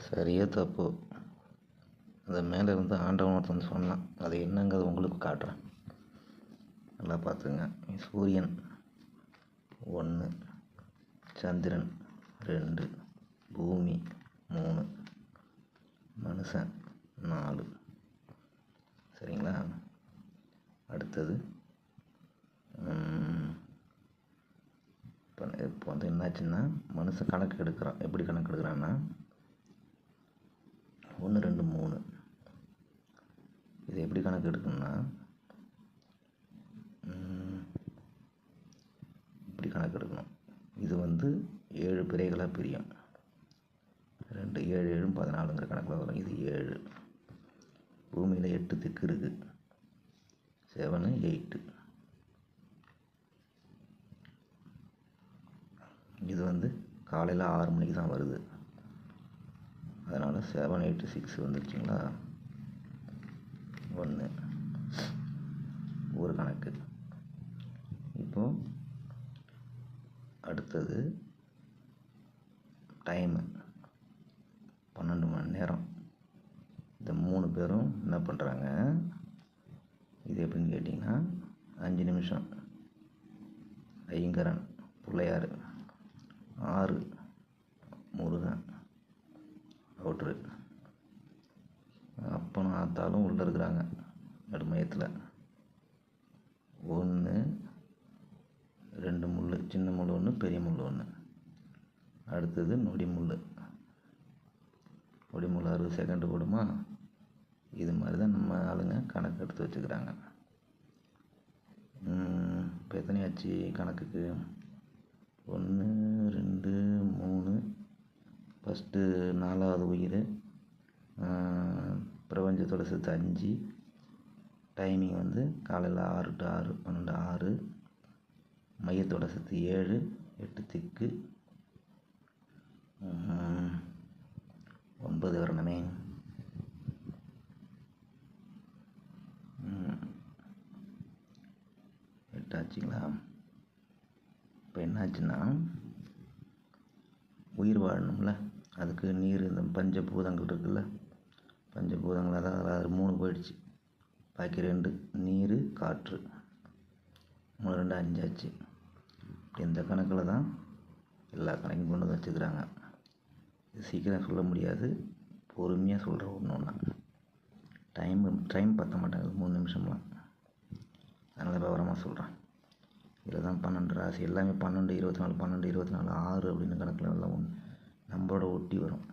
சரியோ தப்போ அந்த மேலே இருந்து ஆண்டவன் ஒருத்தன் சொன்னான். அது என்னங்கிறது உங்களுக்கு காட்டுறேன், நல்லா பார்த்துங்க. சூரியன் 1, சந்திரன் 2, பூமி 3, மனுஷன் 4. சரிங்களா? அடுத்தது இப்போ வந்து என்னாச்சுன்னா, மனுஷன் கணக்கு எடுக்கிறான். எப்படி கணக்கு எடுக்கிறான்னா 1, 2, 3. இது எப்படி கணக்கு எடுக்கணும்னா, இப்படி கணக்கு எடுக்கணும். இது வந்து 7 பிறைகளாக பிரியும். 2 7 7 14ங்கிற கணக்கில் வரும். இது 7. பூமியில் 8 திக்கு இருக்குது. 7 8. இது வந்து காலையில் 6 மணிக்கு தான் வருது. அதனால் 7 8 6 வந்துருச்சுங்களா? 1 ஒரு கணக்கு. இப்போது அடுத்தது டைமு 12 மணி நேரம். இந்த 3 பேரும் என்ன பண்ணுறாங்க, இது எப்படின்னு கேட்டிங்கன்னா 5 நிமிஷம் ஐங்கரன் பிள்ளையார், 6 முருகன் அவுட்ரு, அப்பனும் ஆத்தாலும் உள்ளே இருக்கிறாங்க நடுமையத்தில். 1 2 முள், சின்ன முள் 1, பெரிய முள் 1. அடுத்தது நொடி முள். நொடி முள் 60 செகண்டு போடுமா? இது மாதிரி தான் நம்ம ஆளுங்க கணக்கு எடுத்து வச்சுக்கிறாங்க. இப்போ எத்தனையாச்சு கணக்குக்கு? 1 2 3. ஃபஸ்ட்டு 4வது உயிர், பிரபஞ்சத்தோட சேர்த்து 5. டைமிங் வந்து காலையில் 6 to 6 12 6. மையத்தோட சேர்த்து 7 8 திக்கு 9 வரணுமே. 8 ஆச்சுங்களா? இப்போ என்னாச்சுன்னா, உயிர் வாழணும்ல, அதுக்கு நீர், இந்த பஞ்சபூதங்கள் இருக்குல்ல, பஞ்சபூதங்கள் அதாவது 3 போயிடுச்சு. பாக்கி 2 நீர் காற்று. 3 2 5 ஆச்சு. இப்படி இந்த கணக்கில் தான் எல்லா கணக்கும் கொண்டு வந்து வச்சுக்கிறாங்க. இது சீக்கிரம் சொல்ல முடியாது, பொறுமையாக சொல்கிற ஒன்று. டைம் பற்ற மாட்டாங்க 3 நிமிஷம்லாம். அதனால் விவரமாக சொல்கிறேன். இதில் தான் 12 ராசி எல்லாமே 12 24 12 24 6 அப்படின்னு கணக்கில் எல்லாம் நம்மளோட ஒட்டி வரும்.